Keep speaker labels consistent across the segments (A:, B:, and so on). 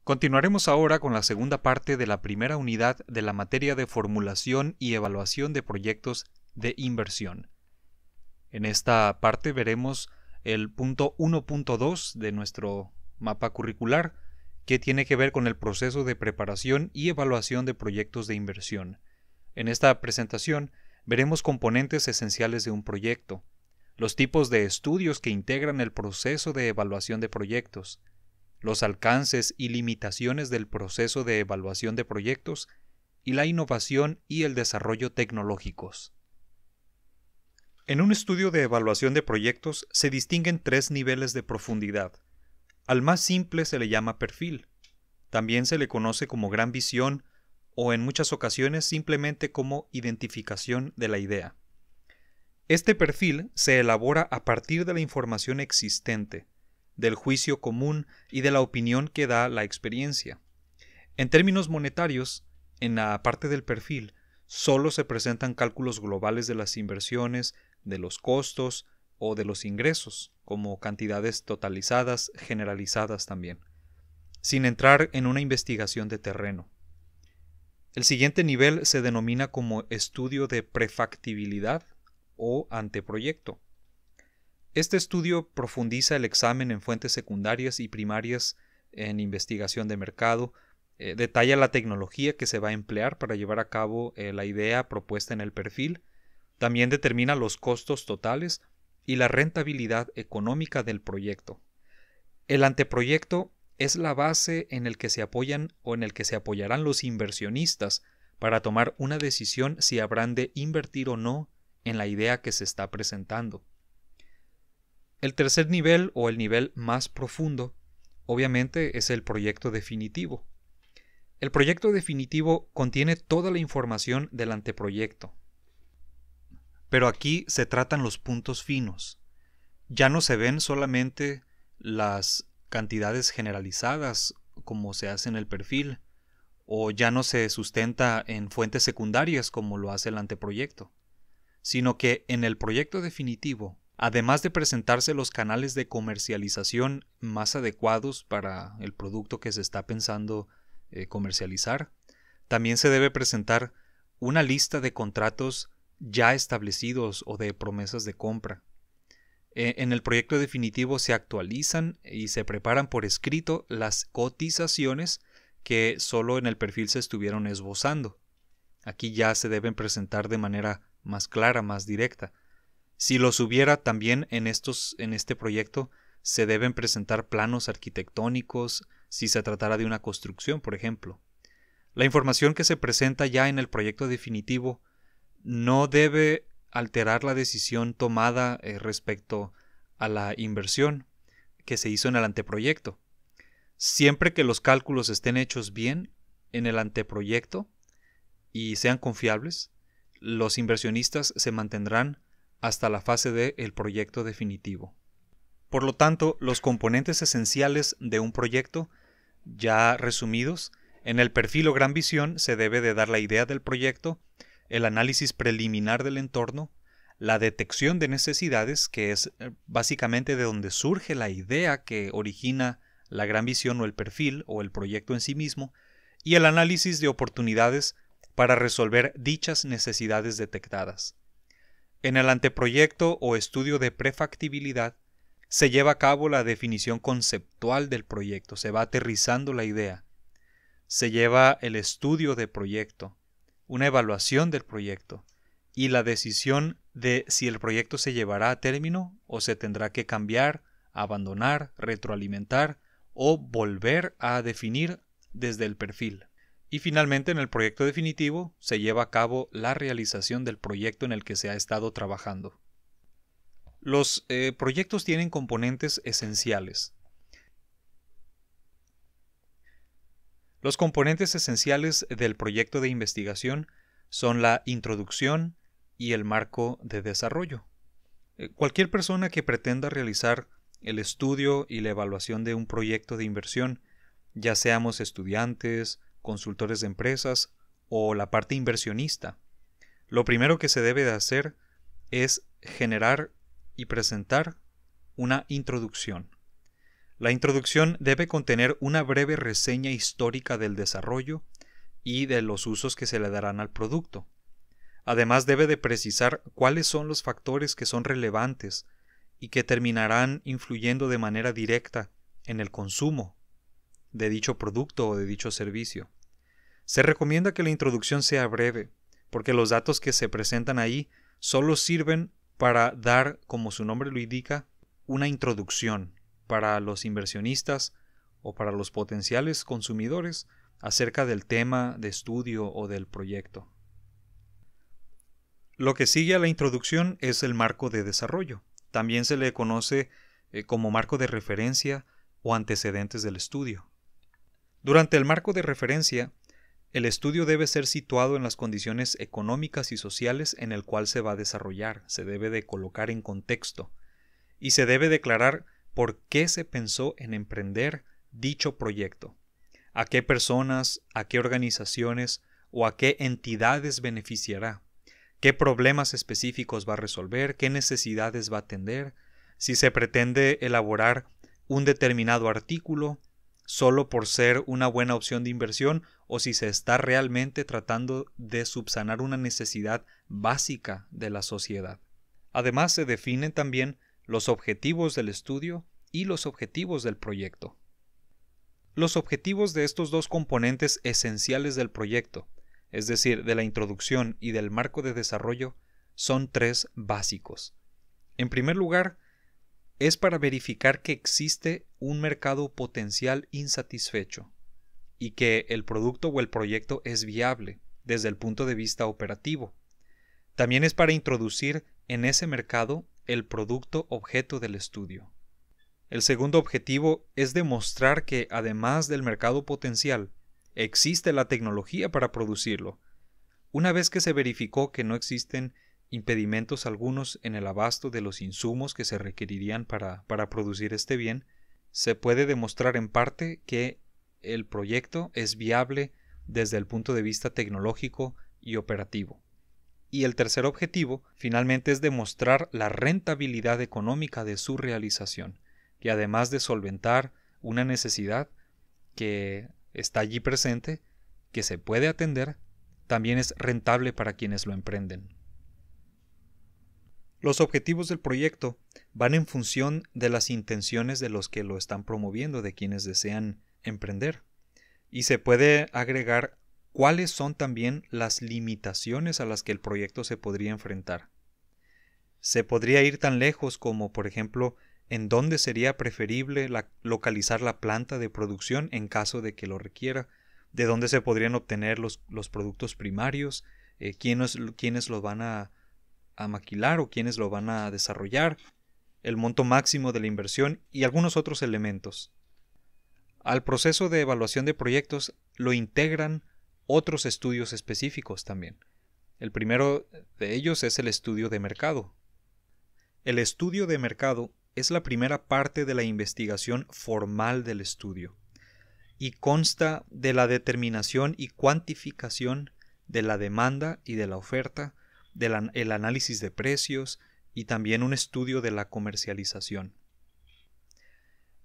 A: Continuaremos ahora con la segunda parte de la primera unidad de la materia de formulación y evaluación de proyectos de inversión. En esta parte veremos el punto 1.2 de nuestro mapa curricular, que tiene que ver con el proceso de preparación y evaluación de proyectos de inversión. En esta presentación veremos componentes esenciales de un proyecto, los tipos de estudios que integran el proceso de evaluación de proyectos, los alcances y limitaciones del proceso de evaluación de proyectos y la innovación y el desarrollo tecnológicos. En un estudio de evaluación de proyectos se distinguen tres niveles de profundidad. Al más simple se le llama perfil. También se le conoce como gran visión o en muchas ocasiones simplemente como identificación de la idea. Este perfil se elabora a partir de la información existente, del juicio común y de la opinión que da la experiencia. En términos monetarios, en la parte del perfil, solo se presentan cálculos globales de las inversiones, de los costos o de los ingresos, como cantidades totalizadas, generalizadas también, sin entrar en una investigación de terreno. El siguiente nivel se denomina como estudio de prefactibilidad o anteproyecto. Este estudio profundiza el examen en fuentes secundarias y primarias en investigación de mercado, detalla la tecnología que se va a emplear para llevar a cabo la idea propuesta en el perfil, también determina los costos totales y la rentabilidad económica del proyecto. El anteproyecto es la base en el que se apoyan o en el que se apoyarán los inversionistas para tomar una decisión si habrán de invertir o no en la idea que se está presentando. El tercer nivel o el nivel más profundo, obviamente, es el proyecto definitivo. El proyecto definitivo contiene toda la información del anteproyecto. Pero aquí se tratan los puntos finos. Ya no se ven solamente las cantidades generalizadas como se hace en el perfil, o ya no se sustenta en fuentes secundarias como lo hace el anteproyecto, sino que en el proyecto definitivo, además de presentarse los canales de comercialización más adecuados para el producto que se está pensando comercializar, también se debe presentar una lista de contratos ya establecidos o de promesas de compra. En el proyecto definitivo se actualizan y se preparan por escrito las cotizaciones que solo en el perfil se estuvieron esbozando. Aquí ya se deben presentar de manera más clara, más directa. Si los hubiera también en este proyecto, se deben presentar planos arquitectónicos, si se tratara de una construcción, por ejemplo. La información que se presenta ya en el proyecto definitivo no debe alterar la decisión tomada respecto a la inversión que se hizo en el anteproyecto. Siempre que los cálculos estén hechos bien en el anteproyecto y sean confiables, los inversionistas se mantendrán hasta la fase del proyecto definitivo. Por lo tanto, los componentes esenciales de un proyecto, ya resumidos, en el perfil o gran visión se debe de dar la idea del proyecto, el análisis preliminar del entorno, la detección de necesidades, que es básicamente de donde surge la idea que origina la gran visión o el perfil o el proyecto en sí mismo, y el análisis de oportunidades para resolver dichas necesidades detectadas. En el anteproyecto o estudio de prefactibilidad se lleva a cabo la definición conceptual del proyecto, se va aterrizando la idea. Se lleva el estudio de proyecto, una evaluación del proyecto y la decisión de si el proyecto se llevará a término o se tendrá que cambiar, abandonar, retroalimentar o volver a definir desde el perfil. Y finalmente, en el proyecto definitivo se lleva a cabo la realización del proyecto en el que se ha estado trabajando. Los proyectos tienen componentes esenciales. Los componentes esenciales del proyecto de investigación son la introducción y el marco de desarrollo. Cualquier persona que pretenda realizar el estudio y la evaluación de un proyecto de inversión, ya seamos estudiantes, consultores de empresas o la parte inversionista, lo primero que se debe de hacer es generar y presentar una introducción. La introducción debe contener una breve reseña histórica del desarrollo y de los usos que se le darán al producto. Además, debe de precisar cuáles son los factores que son relevantes y que terminarán influyendo de manera directa en el consumo de dicho producto o de dicho servicio. Se recomienda que la introducción sea breve, porque los datos que se presentan ahí solo sirven para dar, como su nombre lo indica, una introducción para los inversionistas o para los potenciales consumidores acerca del tema de estudio o del proyecto. Lo que sigue a la introducción es el marco de desarrollo. También se le conoce como marco de referencia o antecedentes del estudio. Durante el marco de referencia, el estudio debe ser situado en las condiciones económicas y sociales en el cual se va a desarrollar, se debe de colocar en contexto y se debe declarar por qué se pensó en emprender dicho proyecto, a qué personas, a qué organizaciones o a qué entidades beneficiará, qué problemas específicos va a resolver, qué necesidades va a atender, si se pretende elaborar un determinado artículo solo por ser una buena opción de inversión o si se está realmente tratando de subsanar una necesidad básica de la sociedad. Además, se definen también los objetivos del estudio y los objetivos del proyecto. Los objetivos de estos dos componentes esenciales del proyecto, es decir, de la introducción y del marco de desarrollo, son tres básicos. En primer lugar, es para verificar que existe un mercado potencial insatisfecho y que el producto o el proyecto es viable desde el punto de vista operativo. También es para introducir en ese mercado el producto objeto del estudio. El segundo objetivo es demostrar que, además del mercado potencial, existe la tecnología para producirlo. Una vez que se verificó que no existen impedimentos algunos en el abasto de los insumos que se requerirían para producir este bien, se puede demostrar en parte que el proyecto es viable desde el punto de vista tecnológico y operativo. Y el tercer objetivo, finalmente, es demostrar la rentabilidad económica de su realización, que además de solventar una necesidad que está allí presente, que se puede atender, también es rentable para quienes lo emprenden. Los objetivos del proyecto van en función de las intenciones de los que lo están promoviendo, de quienes desean emprender. Y se puede agregar cuáles son también las limitaciones a las que el proyecto se podría enfrentar. Se podría ir tan lejos como, por ejemplo, en dónde sería preferible localizar la planta de producción en caso de que lo requiera, de dónde se podrían obtener los productos primarios, quiénes los van a maquilar o quiénes lo van a desarrollar, el monto máximo de la inversión y algunos otros elementos. Al proceso de evaluación de proyectos lo integran otros estudios específicos también. El primero de ellos es el estudio de mercado. El estudio de mercado es la primera parte de la investigación formal del estudio y consta de la determinación y cuantificación de la demanda y de la oferta, el análisis de precios y también un estudio de la comercialización.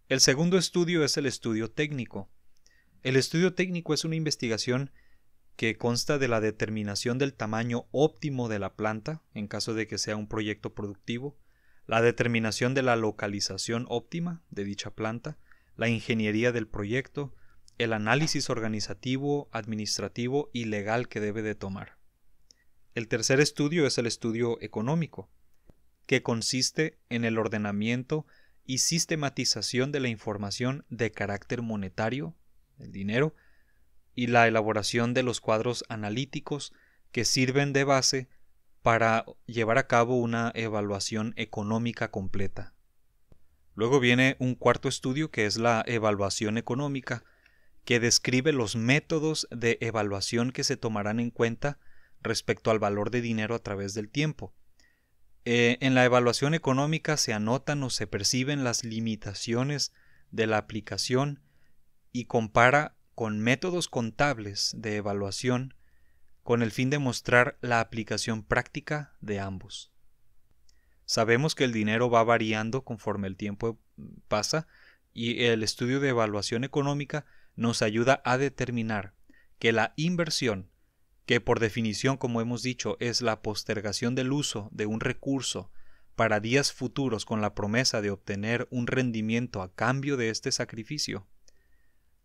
A: El segundo estudio es el estudio técnico. El estudio técnico es una investigación que consta de la determinación del tamaño óptimo de la planta, en caso de que sea un proyecto productivo, la determinación de la localización óptima de dicha planta, la ingeniería del proyecto, el análisis organizativo, administrativo y legal que debe de tomar. El tercer estudio es el estudio económico, que consiste en el ordenamiento y sistematización de la información de carácter monetario, el dinero, y la elaboración de los cuadros analíticos que sirven de base para llevar a cabo una evaluación económica completa. Luego viene un cuarto estudio que es la evaluación económica, que describe los métodos de evaluación que se tomarán en cuenta respecto al valor de dinero a través del tiempo. En la evaluación económica se anotan o se perciben las limitaciones de la aplicación y compara con métodos contables de evaluación con el fin de mostrar la aplicación práctica de ambos. Sabemos que el dinero va variando conforme el tiempo pasa y el estudio de evaluación económica nos ayuda a determinar que la inversión, que por definición, como hemos dicho, es la postergación del uso de un recurso para días futuros con la promesa de obtener un rendimiento a cambio de este sacrificio,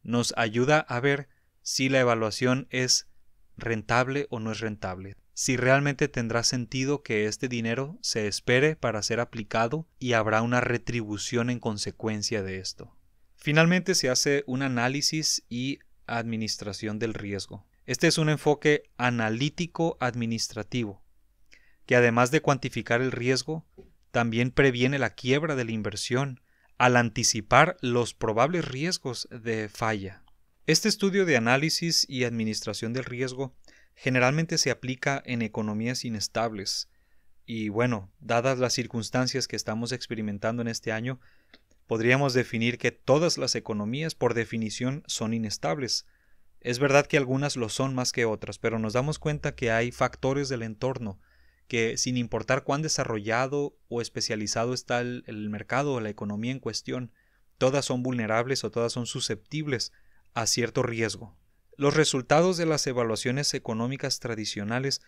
A: nos ayuda a ver si la evaluación es rentable o no es rentable, si realmente tendrá sentido que este dinero se espere para ser aplicado y habrá una retribución en consecuencia de esto. Finalmente se hace un análisis y administración del riesgo. Este es un enfoque analítico administrativo, que además de cuantificar el riesgo, también previene la quiebra de la inversión al anticipar los probables riesgos de falla. Este estudio de análisis y administración del riesgo generalmente se aplica en economías inestables y bueno, dadas las circunstancias que estamos experimentando en este año, podríamos definir que todas las economías por definición son inestables. Es verdad que algunas lo son más que otras, pero nos damos cuenta que hay factores del entorno que, sin importar cuán desarrollado o especializado está el mercado o la economía en cuestión, todas son vulnerables o todas son susceptibles a cierto riesgo. Los resultados de las evaluaciones económicas tradicionales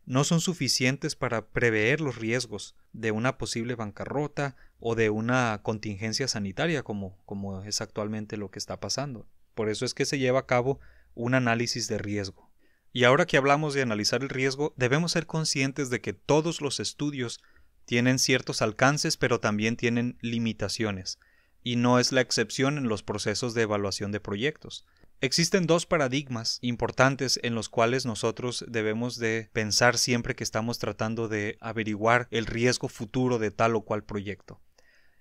A: no son suficientes para prever los riesgos de una posible bancarrota o de una contingencia sanitaria como es actualmente lo que está pasando. Por eso es que se lleva a cabo un análisis de riesgo. Y ahora que hablamos de analizar el riesgo, debemos ser conscientes de que todos los estudios tienen ciertos alcances, pero también tienen limitaciones, y no es la excepción en los procesos de evaluación de proyectos. Existen dos paradigmas importantes en los cuales nosotros debemos de pensar siempre que estamos tratando de averiguar el riesgo futuro de tal o cual proyecto.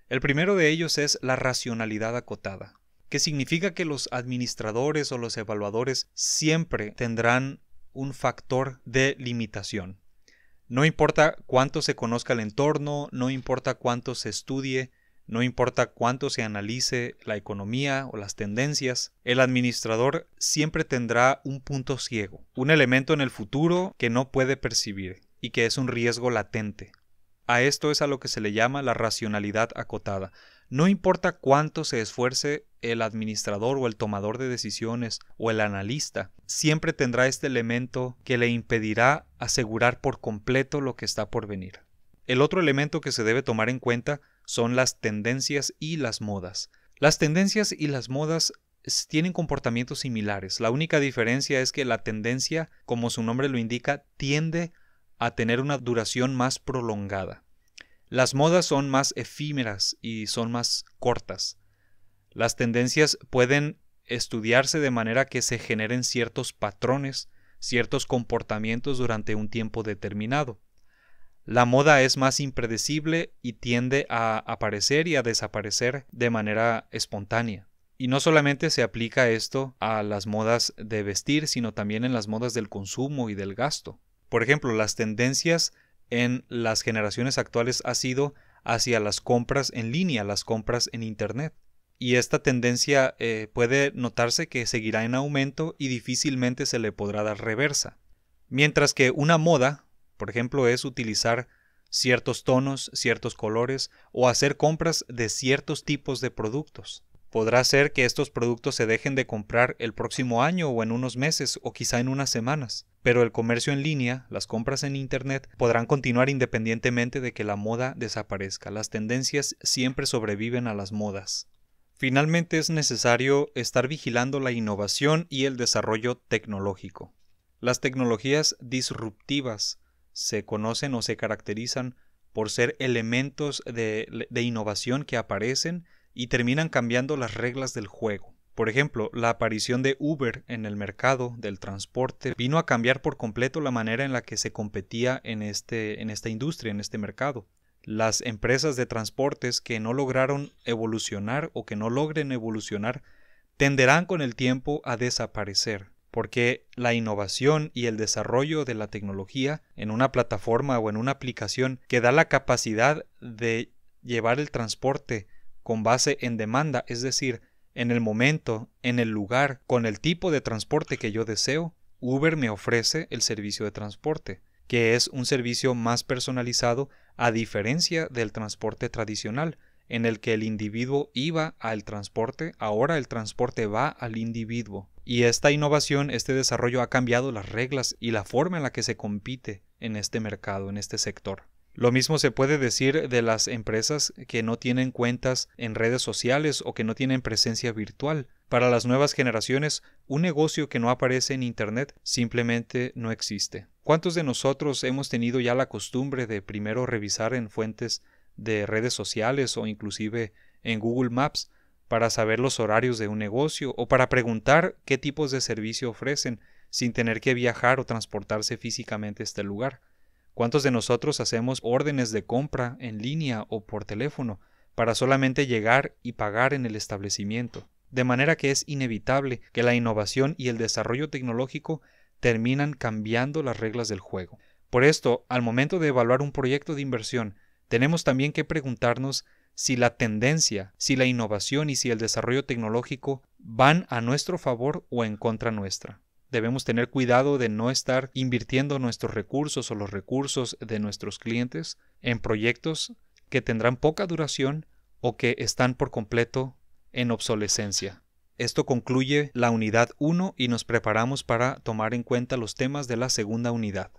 A: El primero de ellos es la racionalidad acotada, que significa que los administradores o los evaluadores siempre tendrán un factor de limitación. No importa cuánto se conozca el entorno, no importa cuánto se estudie, no importa cuánto se analice la economía o las tendencias, el administrador siempre tendrá un punto ciego, un elemento en el futuro que no puede percibir y que es un riesgo latente. A esto es a lo que se le llama la racionalidad acotada. No importa cuánto se esfuerce el administrador o el tomador de decisiones o el analista, siempre tendrá este elemento que le impedirá asegurar por completo lo que está por venir. El otro elemento que se debe tomar en cuenta son las tendencias y las modas. Las tendencias y las modas tienen comportamientos similares. La única diferencia es que la tendencia, como su nombre lo indica, tiende a tener una duración más prolongada. Las modas son más efímeras y son más cortas. Las tendencias pueden estudiarse de manera que se generen ciertos patrones, ciertos comportamientos durante un tiempo determinado. La moda es más impredecible y tiende a aparecer y a desaparecer de manera espontánea. Y no solamente se aplica esto a las modas de vestir, sino también en las modas del consumo y del gasto. Por ejemplo, las tendencias en las generaciones actuales ha sido hacia las compras en línea, las compras en Internet. Y esta tendencia puede notarse que seguirá en aumento y difícilmente se le podrá dar reversa. Mientras que una moda, por ejemplo, es utilizar ciertos tonos, ciertos colores o hacer compras de ciertos tipos de productos. Podrá ser que estos productos se dejen de comprar el próximo año o en unos meses o quizá en unas semanas, pero el comercio en línea, las compras en Internet, podrán continuar independientemente de que la moda desaparezca. Las tendencias siempre sobreviven a las modas. Finalmente es necesario estar vigilando la innovación y el desarrollo tecnológico. Las tecnologías disruptivas se conocen o se caracterizan por ser elementos de innovación que aparecen y terminan cambiando las reglas del juego. Por ejemplo, la aparición de Uber en el mercado del transporte vino a cambiar por completo la manera en la que se competía en esta industria, en este mercado. Las empresas de transportes que no lograron evolucionar o que no logren evolucionar tenderán con el tiempo a desaparecer, porque la innovación y el desarrollo de la tecnología en una plataforma o en una aplicación que da la capacidad de llevar el transporte con base en demanda, es decir, en el momento, en el lugar, con el tipo de transporte que yo deseo, Uber me ofrece el servicio de transporte, que es un servicio más personalizado a diferencia del transporte tradicional, en el que el individuo iba al transporte, ahora el transporte va al individuo. Y esta innovación, este desarrollo ha cambiado las reglas y la forma en la que se compite en este mercado, en este sector. Lo mismo se puede decir de las empresas que no tienen cuentas en redes sociales o que no tienen presencia virtual. Para las nuevas generaciones, un negocio que no aparece en Internet simplemente no existe. ¿Cuántos de nosotros hemos tenido ya la costumbre de primero revisar en fuentes de redes sociales o inclusive en Google Maps para saber los horarios de un negocio o para preguntar qué tipos de servicio ofrecen sin tener que viajar o transportarse físicamente a este lugar? ¿Cuántos de nosotros hacemos órdenes de compra en línea o por teléfono para solamente llegar y pagar en el establecimiento? De manera que es inevitable que la innovación y el desarrollo tecnológico terminan cambiando las reglas del juego. Por esto, al momento de evaluar un proyecto de inversión, tenemos también que preguntarnos si la tendencia, si la innovación y si el desarrollo tecnológico van a nuestro favor o en contra nuestra. Debemos tener cuidado de no estar invirtiendo nuestros recursos o los recursos de nuestros clientes en proyectos que tendrán poca duración o que están por completo en obsolescencia. Esto concluye la unidad 1 y nos preparamos para tomar en cuenta los temas de la segunda unidad.